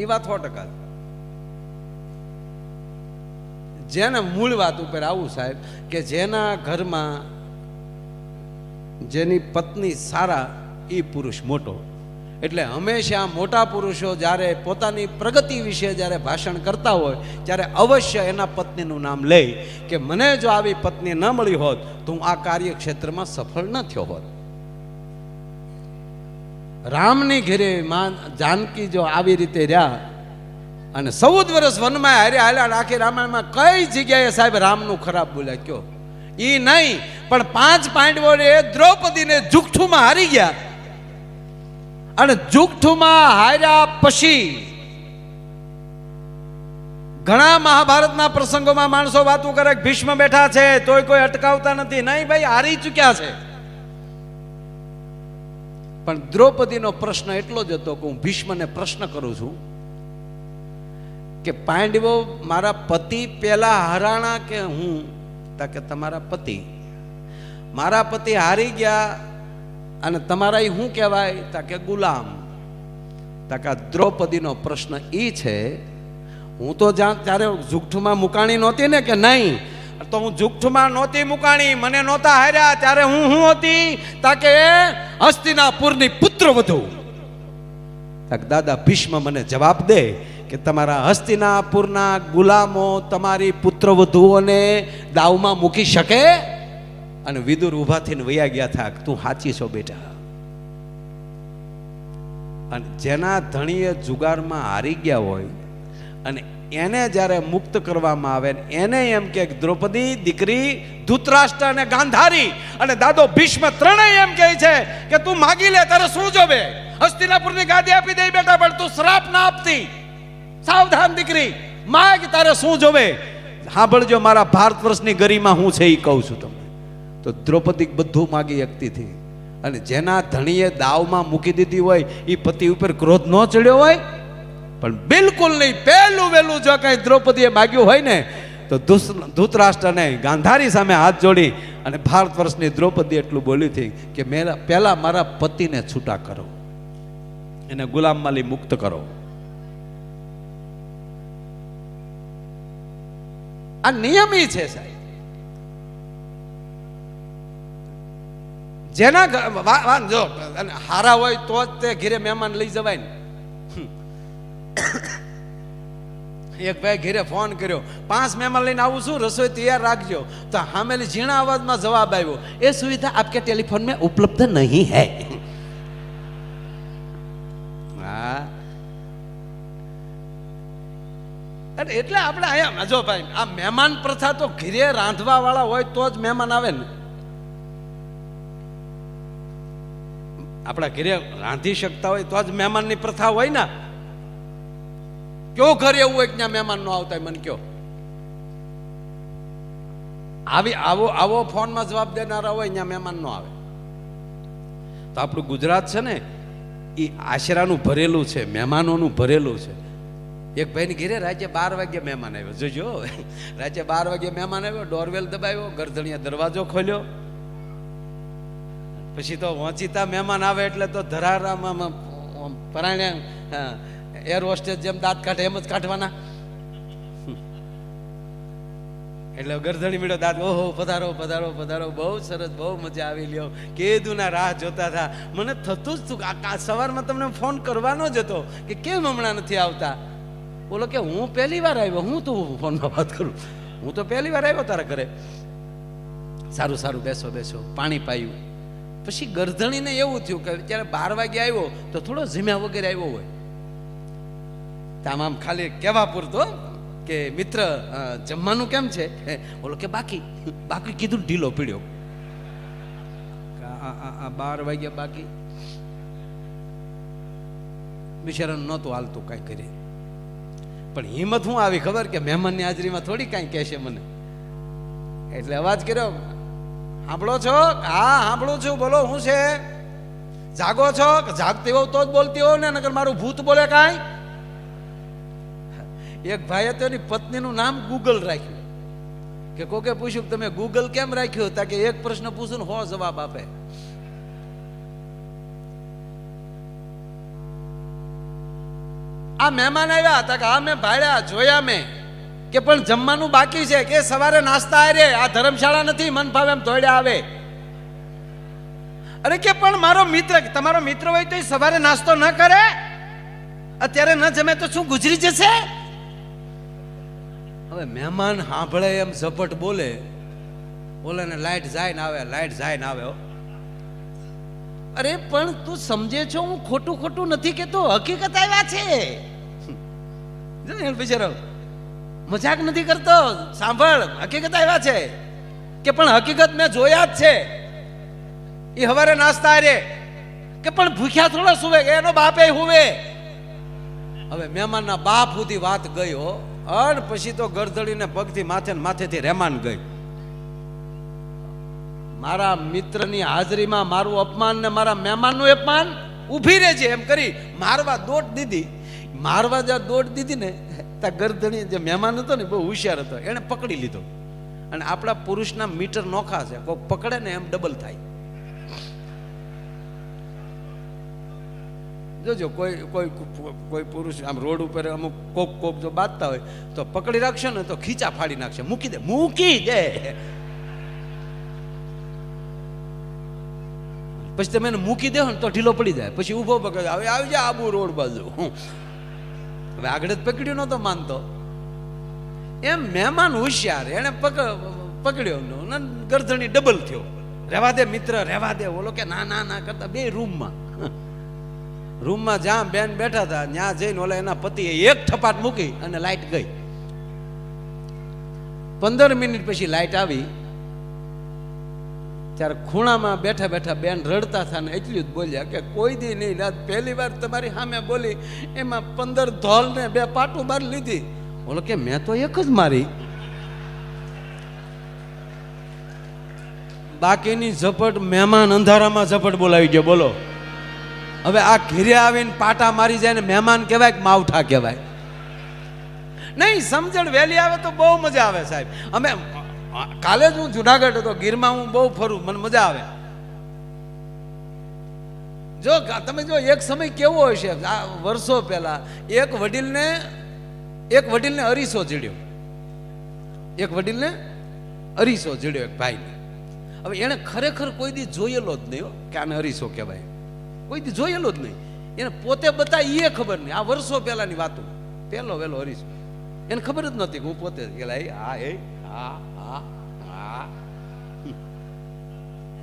એ વાત 100%. જેના મૂળ વાત ઉપર આવું સાહેબ કે જેના ઘરમાં જેની પત્ની સારા એ પુરુષ મોટો. એટલે હંમેશા મોટા પુરુષો જ્યારે પોતાની પ્રગતિ વિશે જ્યારે ભાષણ કરતા હોય ત્યારે અવશ્ય એના પત્નીનું નામ લે કે મને જો આવી પત્ની ન મળી હોત તો હું આ કાર્યક્ષેત્રમાં સફળ ન થયો હોત. રામની ઘરે માં જાનકી જો આવી રીતે રહ્યા અને 14 વર્ષ વનમાં હાલ્યા, આખી રામાયણમાં કઈ જગ્યાએ સાહેબ રામનું ખરાબ બોલ્યા કયો? ઈ નહીં, પણ 5 પાંડવોએ દ્રૌપદીને જુઠ્ઠુમાં હારી ગયા અને જુઠ્ઠુમાં હાર્યા પછી ઘણા મહાભારતના પ્રસંગોમાં માણસો વાતો કરે કે ભીષ્મ બેઠા છે તોય કોઈ અટકાવતા નથી. નહીં ભાઈ, હારી ચૂક્યા છે. પણ દ્રૌપદીનો પ્રશ્ન એટલો જ હતો કે હું ભીષ્મને પ્રશ્ન કરું છું કે પાંડવો મારા પતિ પેલા હરાણા કે હું? કે તમારા પતિ. મારા પતિ હારી ગયા અને તમારા શું કહેવાય? તા કે ગુલામ. તા કે દ્રૌપદીનો પ્રશ્ન એ છે, હું તો ત્યારે જુઠ્ઠુમાં મુકાણી નહોતી ને કે નહીં? તો હું જુઠ્ઠુમાં નહોતી મુકાણી, મને નહોતા હાર્યા, ત્યારે હું હતી? તા કે હસ્તિનાપુરની પુત્રવધુ. તા કે દાદા ભીષ્મ મને જવાબ દે કે તમારા હસ્તિનાપુરના ગુલામો તમારી પુત્રવધુઓને દાવમાં મૂકી શકે? અને વિદુર ઉભા થઈને વયા ગયા થા, તું સાચી છો બેટા. અને જેના ધણીએ જુગારમાં હારી ગયા હોય અને એને જ્યારે મુક્ત કરવામાં આવે એને એમ કે દ્રૌપદી દીકરી ધૃતરાષ્ટ્ર અને ગાંધારી અને દાદો ભીષ્મ ત્રણેય એમ કહે છે કે તું માગી લે, તારે શું જોવે? હસ્તિનાપુરની ગાદી આપી દે બેટા, પણ તું શ્રાપ ના આપતી. સાવધાન દીકરી, માગ, તારે શું જોવે? સાંભળજો, મારા ભારત વર્ષની ગરિમા હું છે એ કહું છું તમને. તો દ્રૌપદી બધું માગી શકતી હતી. અને જેના ધણીએ દાવમાં મૂકી દીધી હોય એ પતિ ઉપર ક્રોધ ન ચડ્યો હોય, પણ બિલકુલ નહીં. પહેલું વહેલું જો કઈ દ્રૌપદીએ માગ્યું હોય ને તો ધૃતરાષ્ટ્રને ગાંધારી સામે હાથ જોડી અને ભારત વર્ષની દ્રૌપદી એટલું બોલી હતી કે પહેલા મારા પતિને છૂટા કરો, એને ગુલામમાલી મુક્ત કરો. આ નિયમી છે સાહેબ. જેના જો હારા હોય તો જ તે ઘરે મહેમાન લઈ જવાય ને. એક ભાઈ ઘરે ફોન કર્યો, 5 મહેમાન લઈને આવું છું, રસોઈ તૈયાર રાખજો. તો હામેલી ઝીણા અવાજમાં જવાબ આવ્યો, એ સુવિધા આપકે ટેલિફોન में उपलब्ध नहीं है. હા, એટલે આપણે અહીંયા જો ભાઈ આ મહેમાન પ્રથા તો ઘરે રાંધવા વાળા હોય તો જ મહેમાન આવે ને. આપણા ઘરે રાંધી શકતા હોય તો જ મહેમાનની પ્રથા હોય ને. કયો ઘર એવું હોય કે ત્યાં મહેમાન ન આવતા હોય? મને કયો. આવો ફોનમાં જવાબ દેનારા હોય ત્યાં મહેમાન ન આવે. તો આપણું ગુજરાત છે ને એ આશરાનું ભરેલું છે, મહેમાનોનું ભરેલું છે. એક ભાઈની ઘરે રાતે 12 વાગે મહેમાન આવ્યો. જોજો, રાતે 12 વાગે મહેમાન આવ્યો, ડોરવેલ દબાવ્યો, ગરદણીયા દરવાજો ખોલ્યો. પછી તો વંચિતા મહેમાન આવે એટલે તો ધરારામાં પરાણે એર હોસ્ટેસ જેમ દાંત કાઢે એમ જ કાઢવાના. એટલે ગરદણી મીડો દાંત, ઓહો પધારો પધારો પધારો, બહુ સરસ, બહુ મજા આવી લ્યો. કીધું ના રાહ જોતા હતા. મને થતું જ હતું સવારમાં તમને ફોન કરવાનો જ હતો કે કેમ હમણાં નથી આવતા. બોલો કે હું પહેલી વાર આવ્યો, હું તું ફોનમાં વાત કરું, હું તો પહેલી વાર આવ્યો તારા ઘરે. સારું સારું, બેસો બેસો. પાણી પાયું. પછી ગરધણીને એવું થયું કે ત્યારે 12 વાગે આવ્યો તો થોડો જીમ્યા વગેરે આવ્યો હોય. આમ ખાલી કહેવા પૂરતો કે મિત્ર જમવાનું કેમ છે? બોલો કે બાકી બાકી કીધું, ઢીલો પીડ્યો. 12 વાગ્યા બાકી. બિચારાનું નહોતું હાલતું, કાંઈ કરી. પણ હિંમત શું આવી ખબર કે મહેમાનની હાજરીમાં થોડી કાંઈ કહેશે મને, એટલે અવાજ કર્યો, સાંભળો છો? હા સાંભળું છું, બોલો શું છે? જાગો છો? જાગતી હોવ તો જ બોલતી હોવ ને, નકર મારું ભૂત બોલે કાંઈ? એક ભાઈએ તો એની પત્નીનું નામ ગૂગલ રાખ્યું, કે કોકે પૂછ્યું તમે ગૂગલ કેમ રાખ્યું? તા કે એક પ્રશ્ન પૂછું ને 100 જવાબ આપે. આ મહેમાન આવ્યા હતા કે હા મેં ભાડ્યા જોયા મેં, કે પણ જમવાનું બાકી છે, કે સવારે નાસ્તા આરે, આ ધર્મશાળા નથી મન ફાવે એમ દોડ્યા આવે. અરે કે પણ મારો મિત્ર, તમારો મિત્ર હોય તો સવારે નાસ્તો ન કરે, અત્યારે ન જમે તો શું ગુજરી જશે? હવે મહેમાન સાંભળે એમ ઝપટ બોલે, બોલે ને લાઈટ જાય ને આવે, લાઈટ જાય ને આવે. અરે પણ તું સમજે છો હું ખોટું ખોટું નથી કેતો, હકીકત આવ્યા છે. બિચારો મજાક નથી કરતો, સાંભળ, હકીકત આવ્યા છે. કે પણ હકીકત મેં જોયા જ છે. એ હવારે નાસ્તા રે, કે પણ ભૂખ્યા થોડા સુવે, એનો બાપે હુવે. હવે મહેમાનના બાપ સુધી વાત ગઈ હો, અને પછી તો ગરદડીને પગથી માથે ને માથેથી રહેમાન ગઈ. મારા મિત્રની હાજરીમાં મારું અપમાન ને મારા મહેમાનનું અપમાન, ઊભી રહેજે એમ કરી મારવા દોટ દીધી. મારવા જ્યાં દોટ દીધી ને, ત્યાં ગરદણી જે મહેમાન હતો ને બહુ હોશિયાર હતો, એને પકડી લીધો. અને આપણા પુરુષના મીટર નોખા છે, કોઈ પકડે ને એમ ડબલ થાય. જોજો કોઈ કોઈ કોઈ પુરુષ આમ રોડ ઉપર અમુક કોક જો બાંધતા હોય તો પકડી રાખશે ને તો ખીચા ફાડી નાખશે. મૂકી દે, મૂકી દે. પછી તમે એને મૂકી દો ને તો ઢીલો પડી જાય, પછી ઊભો પકડે, હવે આવી જાય આબુ રોડ બાજુ. હવે આગળ જ પકડ્યો નતો માનતો, એમ મહેમાન હોશિયાર, એને પકડ્યો ને ગરદણી ડબલ થયો. રહેવા દે મિત્ર, રહેવા દે. ઓલો કે ના ના ના કરતા બે રૂમમાં જ્યાં બેન બેઠા હતા ત્યાં જઈને ઓલા એના પતિએ એક ઠપાટ મૂકી અને લાઈટ ગઈ. 15 મિનિટ પછી લાઈટ આવી. ત્યારે ખૂણામાં બેઠા બેઠા બેન રડતા હતા ને એટલું જ બોલ્યા કે કોઈ દી નહીં, રાત પહેલી વાર તમારી સામે બોલી, એમાં 15 ધોલ ને 2 પાટું મારી લીધી. બોલો કે મેં તો એક જ મારી. બાકીની ઝપટ મહેમાન અંધારામાં ઝપટ બોલાવી ગયો. બોલો હવે આ ઘીરે આવીને પાટા મારી જાય ને મહેમાન કહેવાય કે માવઠા કહેવાય? નહીં, સમજણ વહેલી આવે તો બહુ મજા આવે સાહેબ. અમે કાલે જ હું જુનાગઢ હતો, ગીરમાં હું બહુ ફરું, મને મજા આવે. જો તમે જો એક સમય કેવો હોય છે, આ વર્ષો પહેલા એક વડીલને અરીસો જડ્યો. એક વડીલને અરીસો જડ્યો એક ભાઈને. હવે એને ખરેખર કોઈ દી જોયેલો જ નહીં કે આને અરીસો કહેવાય, કોઈ દી જોયેલો જ નહીં. એને પોતે બતાવી એ ખબર નહીં. આ વર્ષો પહેલાની વાતો, પહેલો વહેલો અરીસો, એને ખબર જ નહોતી કે હું પોતે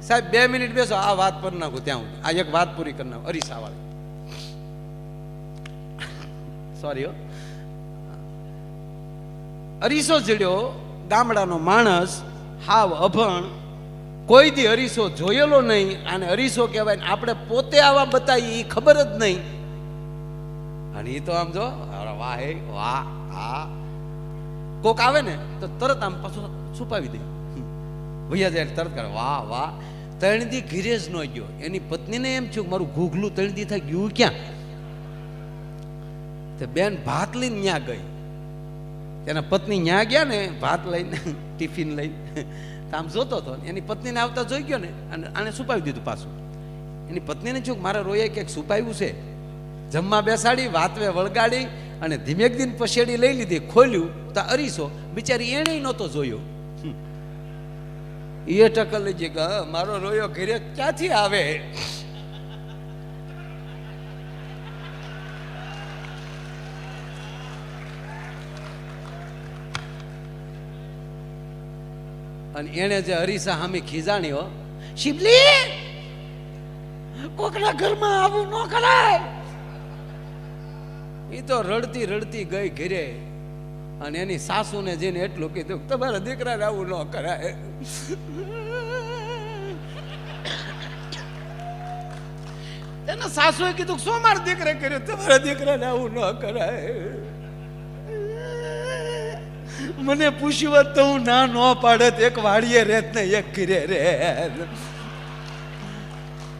સાહેબ 2 મિનિટ બેસો, આ વાત પર નાખું ત્યાં હું આ એક વાત પૂરી કરી નાખું. અરીસા વાળી સોરી હો, અરીસો જડ્યો. ગામડાનો માણસ, હાવ અભણ, કોઈ દી અરીસો જોયેલો નહીં, આને અરીસો કહેવાય. આપણે પોતે આવા બતાવી એ ખબર જ નહીં. અને એ તો આમ જો વાહ હે વાહ, હા કોક આવે ને તો તરત આમ પાછું છુપાવી દે, ભૈયા જાય તરત કરે વાહ વાહ. 3 દી ઘીરે જ ન ગયો. એની પત્નીને એમ થયું મારું ઘૂઘલું 3 દી થઈ ગયું ક્યાં? તે બેન ભાત લઈને ન્યા ગઈ. તેના પત્ની ન્યા ગયા ને ભાત લઈને, ટિફિન લઈને, આમ જોતો હતો. એની પત્નીને આવતા જોઈ ગયો ને, અને આને છુપાવી દીધું પાછું. એની પત્નીને શું મારા રોયે ક્યાંક છુપાવ્યું છે. જમવા બેસાડી, વાતવે વળગાડી અને ધીમેક દિન પછેડી લઈ લીધી. ખોલ્યું તો અરીસો, બિચારી એને નહોતો જોયો. એ ટકલ લઈ જઈ કે મારો રોયો ઘરે ક્યાંથી આવે? અને એને જે અરીસા સામે ખીજાણીઓ, શિબલી કોકના ઘરમાં આવું ન કરાય. એ તો રડતી રડતી ગઈ ઘરે, અને એની સાસુને જઈને એટલું કીધું તમારા દીકરાને આવું ન કરાય. એના સાસુએ કીધું શું મારા દીકરા કર્યું? તમારા દીકરાને આવું ન કરાય. મને પૂછ્યું હોત તો હું ના ન પાડત. એક વાડીએ રેત ને એક ઘરે રે,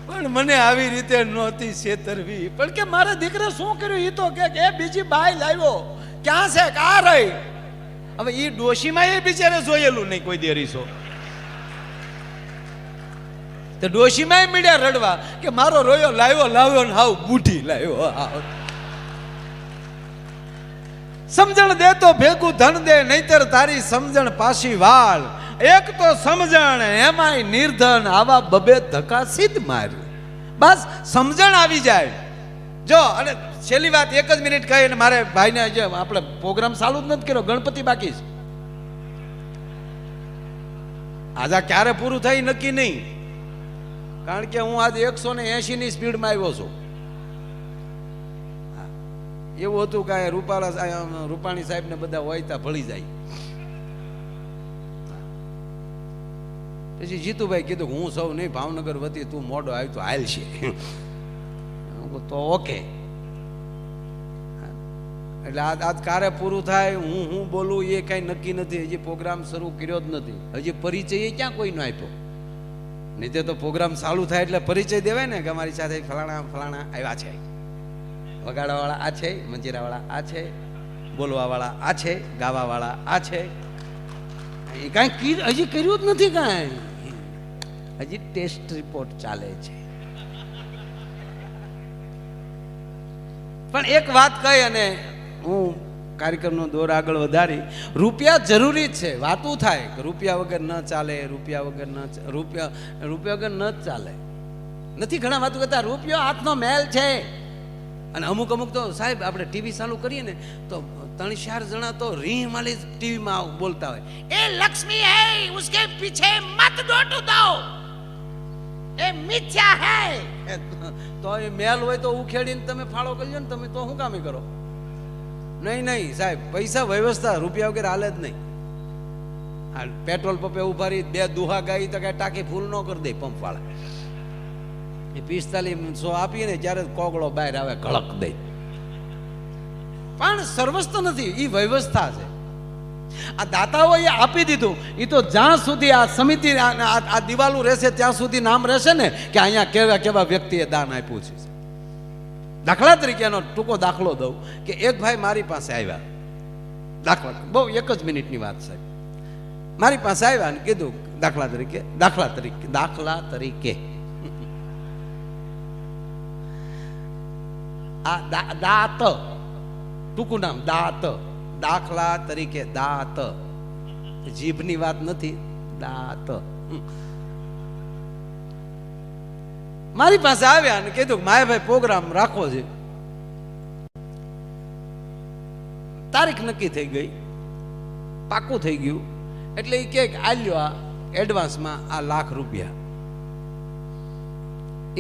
પણ મને આવી રીતે નહોતી છેતરવી. પણ કે મારા દીકરા શું કર્યું એ તો કે બીજી બાઈ લાવ્યો. ક્યાં છે કા રહી? હવે એ ડોશીમાં એ બિચારે જોયેલું નહીં કોઈ દેરીસો. તો ડોશીમાં મીડ્યા રડવા કે મારો રોયો લાવ્યો ને હાવ બુઢી લાવ્યો. સમજણ દે તો ભેગું ધન દે, નહીતર તારી સમજણ પાછી વાળ. એક તો સમજણ એમાંય નિર્ધન, આવા બબે ધક્કા સીધ માર. બસ સમજણ આવી જાય જો. અને છેલ્લી વાત એક જ મિનિટ કહી, મારે ભાઈને જે આપણે પ્રોગ્રામ ચાલુ જ નથી કર્યો, ગણપતિ બાકી છે. આજે ક્યારે પૂરું થાય નક્કી નહીં, કારણ કે હું આજે 180 ની સ્પીડમાં આવ્યો છું. એવું હતું કે રૂપાણી સાહેબ ને બધા હોય ત્યાં ભળી જાય. પછી જીતુભાઈ કીધું હું સૌ નહીં, ભાવનગર વતી તું મોડો આવ્યો તો હાલ છે તો ઓકે. એટલે આજ કારે પૂરું થાય, હું બોલું એ કઈ નક્કી નથી. હજી પ્રોગ્રામ શરૂ કર્યો જ નથી, હજી પરિચય ક્યાં કોઈનો આપ્યો. નહીં તો પ્રોગ્રામ ચાલુ થાય એટલે પરિચય દેવાય ને કે અમારી સાથે ફલાણા ફલાણા આવ્યા છે, વગાડવાવાળા આ છે, મંજીરાવાળા આ છે, બોલવાવાળા આ છે, ગાવાવાળા આ છે. એ કાંઈ હજી કર્યું જ નથી, કાંઈ હજી ટેસ્ટ રિપોર્ટ ચાલે છે. પણ એક વાત કહી અને હું કાર્યક્રમનો દોર આગળ વધારી. રૂપિયા જરૂરી છે, વાતું થાય કે રૂપિયા વગર ન ચાલે, રૂપિયા વગર વગર ન ચાલે. નથી ઘણા વાતો કરતા રૂપિયો હાથનો મેલ છે. અને અમુક તો સાહેબ આપણે ટીવી ચાલુ કરીએ ને તો 3-4 જણા તો રીહ માલી ટીવીમાં બોલતા હોય, એ લક્ષ્મી હે ઉસકે પીછે મત ડોટુ દો, એ મિથ્યા હે. તો એ મેલ હોય તો ઉખેડીને તમે ફાળો કરજો ને, તમે તો શું કામે કરો? નહીં સાહેબ, પૈસા વ્યવસ્થા, રૂપિયા વગેરે હાલે જ નહીં. આ પેટ્રોલ પંપે ઉભા રહી 2 દુહા ગાઈ તો કઈ ટાંકી ફૂલ ન કરી દે પંપ વાળા. એ 4500 આપીએ ને ત્યારે કોગળો બહાર આવે ઘળક દે. પણ સર્વસ્વ નથી, એ વ્યવસ્થા છે. આ દાતાઓએ આપી દીધું. એ તો જ્યાં સુધી આ સમિતિ આ દિવાલું રહેશે ત્યાં સુધી નામ રહેશે ને કે અહીંયા કેવા કેવા વ્યક્તિએ દાન આપ્યું છે. દાખલા તરીકે એનો ટૂંકો દાખલો દઉં કે એક ભાઈ મારી પાસે આવ્યા. દાખલા બહુ 1 જ મિનિટની વાત સાહેબ. મારી પાસે આવ્યા ને કીધું દાખલા તરીકે આ દાત, ટૂંકું નામ દાત, દાખલા તરીકે દાત, જીભની વાત નથી, દાત. મારી પાસે આવ્યા અને કીધું માયાભાઈ પ્રોગ્રામ રાખવો છે. તારીખ નક્કી થઈ ગઈ, પાકું થઈ ગયું. એટલે એ કે આલ્યો આ એડવાન્સમાં આ ₹1,00,000.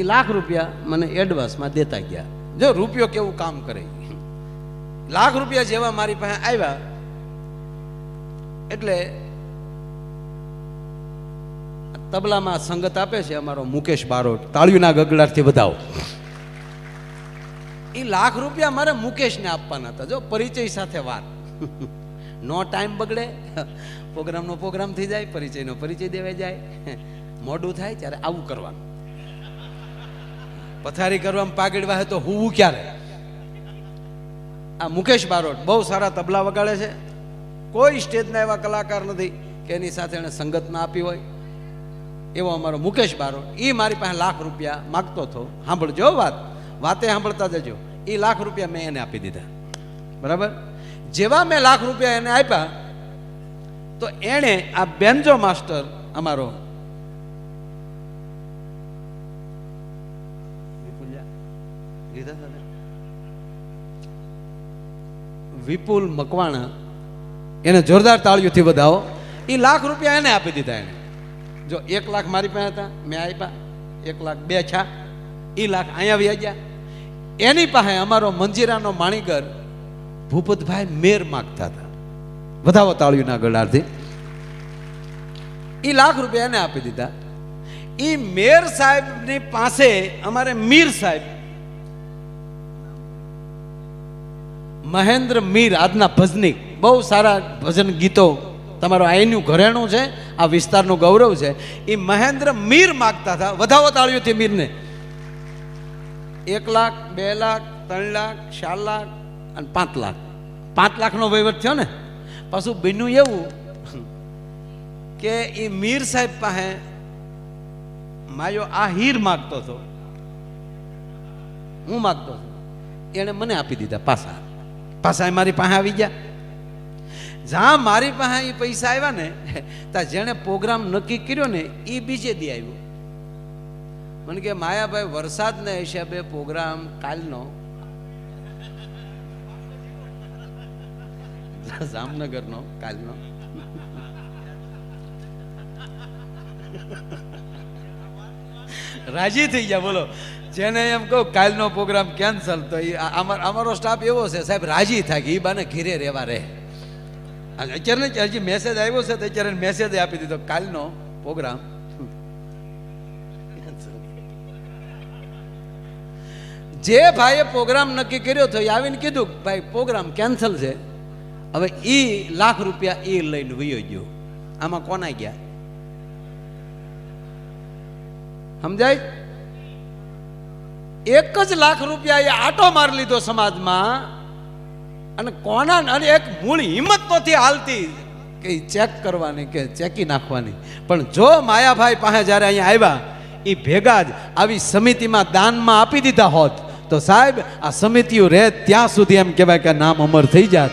એ ₹1,00,000 મને એડવાન્સમાં દેતા ગયા. જો રૂપિયો કેવું કામ કરે. ₹1,00,000 જેવા મારી પાસે આવ્યા એટલે તબલામાં સંગત આપે છે અમારો મુકેશ બારોટ, તાળીઓના ગગડાટથી વધાવો. એ ₹1,00,000 મારે મુકેશને આપવાના હતા. જો પરિચય સાથે વાત, નો ટાઈમ બગડે, પ્રોગ્રામનો પ્રોગ્રામ થઈ જાય, પરિચયનો પરિચય દેવાઈ જાય. મોડું થાય ત્યારે આવું કરવાનું. પથારી કરવામાં પાગડવા તો હું ક્યારે. આ મુકેશ બારોટ બહુ સારા તબલા વગાડે છે. કોઈ સ્ટેજના એવા કલાકાર નથી કે એની સાથે એને સંગત ના આપી હોય. એવો અમારો મુકેશ બારોટ, એ મારી પાસે ₹1,00,000 માગતો હતો. સાંભળજો વાતે સાંભળતા જજો. એ ₹1,00,000 મેં એને આપી દીધા. બરાબર. જેવા મેં ₹1,00,000 એને આપ્યા તો એણે આ બેન્જો માસ્ટર અમારો વિપુલ મકવાણા, એને જોરદાર તાળીઓથી વધાવો. એ ₹1,00,000 એને આપી દીધા. એને જો 1,00,000 મારી પાસે હતા, મેં આપ્યા 1,02,000 છા. એ લાખ અહીંયા વ્યા ગયા. એની પાસે અમારો મંજીરાનો માણીગર ભૂપતભાઈ મેર માગતા હતા. વધાવો તાળીઓના ગળાથી. એ ₹1,00,000 એને આપી દીધા. એ મેર સાહેબની પાસે અમારે મીર સાહેબ, મહેન્દ્ર મીર, આજના ભજનીક, બહુ સારા ભજન ગીતો, તમારો આઈનું ઘરેણું છે, આ વિસ્તારનું ગૌરવ છે. એ મહેન્દ્ર મીર માગતા હતા. વધાવો તાળીઓથી મીરને. 1 લાખ, 2 લાખ, 3 લાખ, 4 લાખ અને 5 લાખ. 5 લાખનો વહીવટ થયો ને. પાછું બન્યું એવું કે એ મીર સાહેબ પાસે માયો આ હીર માગતો હતો, હું માગતો હતો, એણે મને આપી દીધા પાછા મારી પાસે આવી ગયા. જ્યાં મારી પાસે એ પૈસા આવ્યા ને, ત્યાં જેણે પ્રોગ્રામ નક્કી કર્યો ને એ બીજે દી આવ્યો. મને કે માયાભાઈ, વરસાદના હિસાબે પ્રોગ્રામ કાલનો જામનગરનો કાલનો રાજી થઈ ગયા. બોલો, જેને એમ કહું કાલનો પ્રોગ્રામ કેન્સલ, તો એ અમારો સ્ટાફ એવો છે સાહેબ, રાજી થાય કે એ બાને ઘીરે રહેવા રહે. અત્યારે હજી મેસેજ આવ્યો છે તો અત્યારે મેસેજ આપી દીધો કાલનો પ્રોગ્રામ. જે ભાઈએ પ્રોગ્રામ નક્કી કર્યો હતો એ આવીને કીધું ભાઈ પ્રોગ્રામ કેન્સલ છે. હવે એ લાખ રૂપિયા એ લઈને વયો ગયો. આમાં કોના ગયા સમજાય? 1 જ લાખ રૂપિયા એ આટો મારી લીધો સમાજમાં. અને કોના, અને એક મૂળ હિંમત નથી હાલતી કે ચેક કરવાની કે ચેકી નાખવાની. પણ જો માયાભાઈ પાસે જ્યારે અહીંયા આવ્યા એ ભેગા જ આવી સમિતિમાં દાનમાં આપી દીધા હોત તો સાહેબ આ સમિતિઓ રહે ત્યાં સુધી એમ કહેવાય કે નામ અમર થઈ જાત.